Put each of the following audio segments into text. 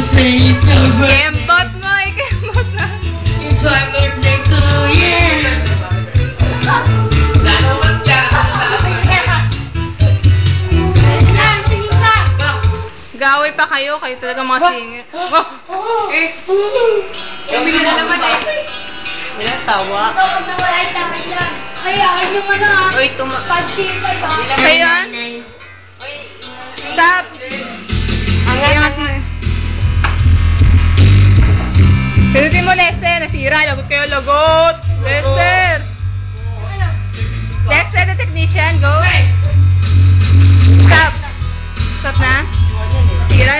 say it's your birthday. Kembot mo eh, kembot na. It's my birthday to you. Gawin pa kayo talaga mga singer. Kami na naman eh. Wala, sawa. Ito, pag nawala sa akin yan. Kaya, akin yung ano ah. Uy, Pag-sipay ba? Ngayon? Stop! Ang ngayon. Pinutin mo, Lester. Nasira. Lagot kayo, lagot. Lester! Ano? Lester, the technician. Go. Stop. Stop na.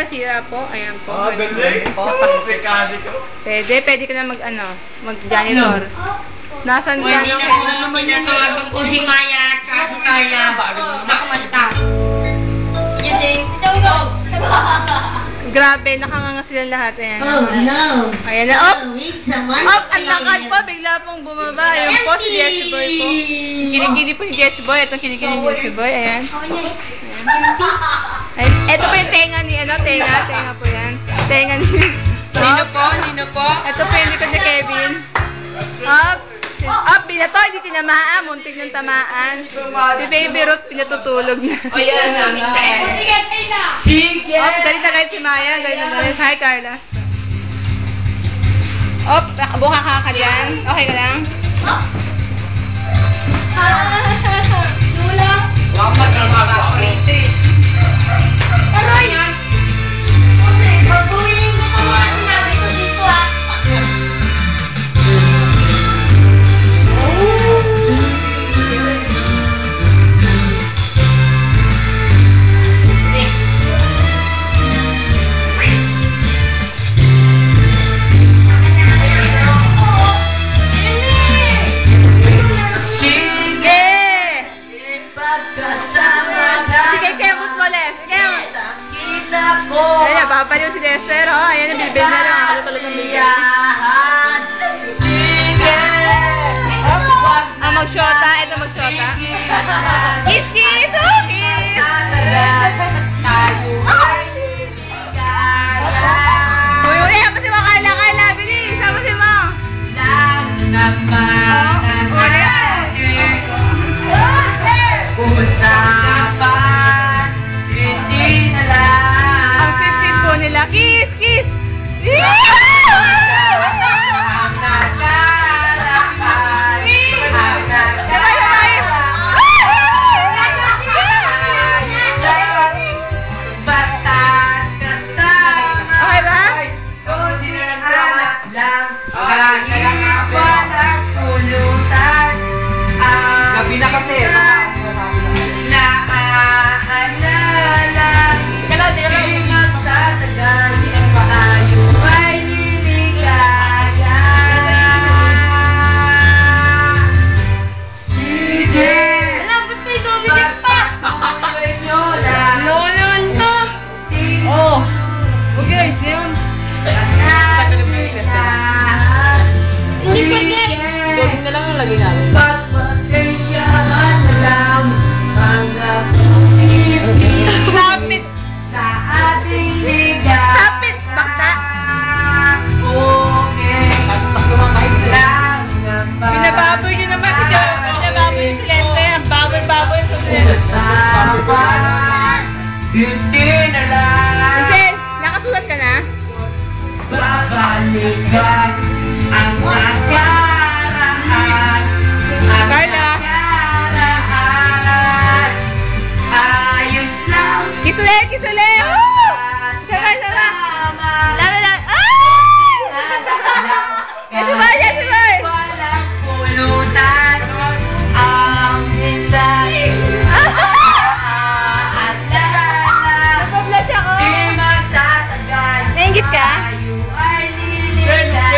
Sira po. Ayan po. Galing. Pwede ka na mag-janitor. Nasaan ka na? Pinatawagan ko si Maya at si Carla. Nakamanta. Kasi, Grabe, nakanganga silang lahat. Ayan. oh no. Ayan na. Ops! Wait, someone. Ang lakad po. Bigla pong bumaba. Ayun po si Jesse Boy po. Kinikili po si Jesse Boy. Itong kinikili ni Jesse Boy. Ayan. Akin yan. Ay, ito po yung tenga ni, tenga po yan. Tenga ni... Nino po. Ito po yung likod ni Kevin. Up, binato, hindi tinamaan, muntik ng tamaan. Si Baby Ruth, pinatutulog na. O, sige, tayo na. Galit na galit si Maya, galit na galit. Hi, Carla. Buka ka yan. Okay ka lang? Lula. Aroy! Magbuhiling ko ito mga sinabi ko dito ah. Ayan, papaliw si Lester. Ayan, nabibig na lang. Ano talagang bigay. Mag-shota. Ito mag-shota. Kiss! Kiss! Uy, apa si mga Carla? Bilis! Apa si mga? Ang sweet-sweet po nila. Kiss! Kiss! Michelle, nakasulat ka na? Babalikan ang nakaraan. Carla. Ayos lang. Kiss ulit! Kiss ulit! Sama! Lala! Ay! Yes, boy! Yes, boy! Walang pulutan ang minsan. Napablash ako! Di magtatagal. Nainggit ka? Tayo ay liligayahan.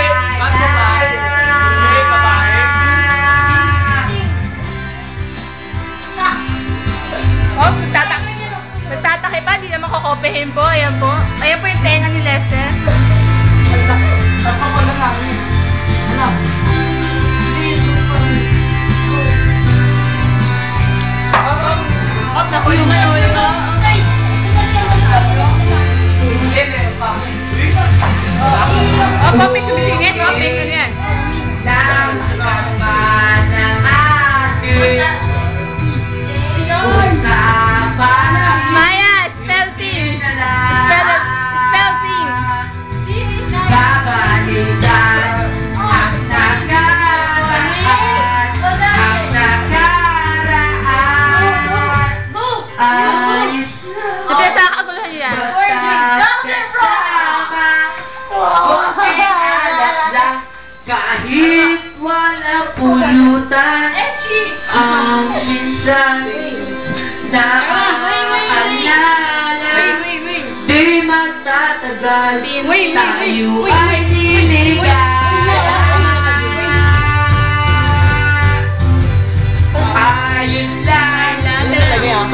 Kahit walang pulutan, ang minsan naaalala, di magtatagal, tayo ay niligaya. Ayos lang,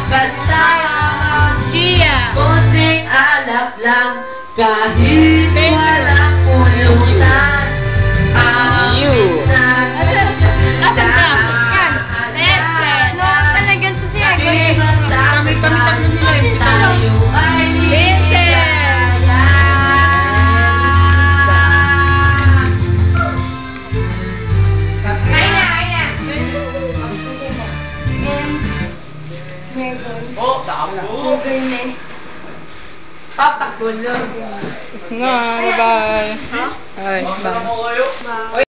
basta konting alak lang, kahit walang pulutan, ang minsan No, talagang sa siya. di magtatagal, tayo ay niligaya. Ay na. Tapos na, bye-bye. Bye, bye.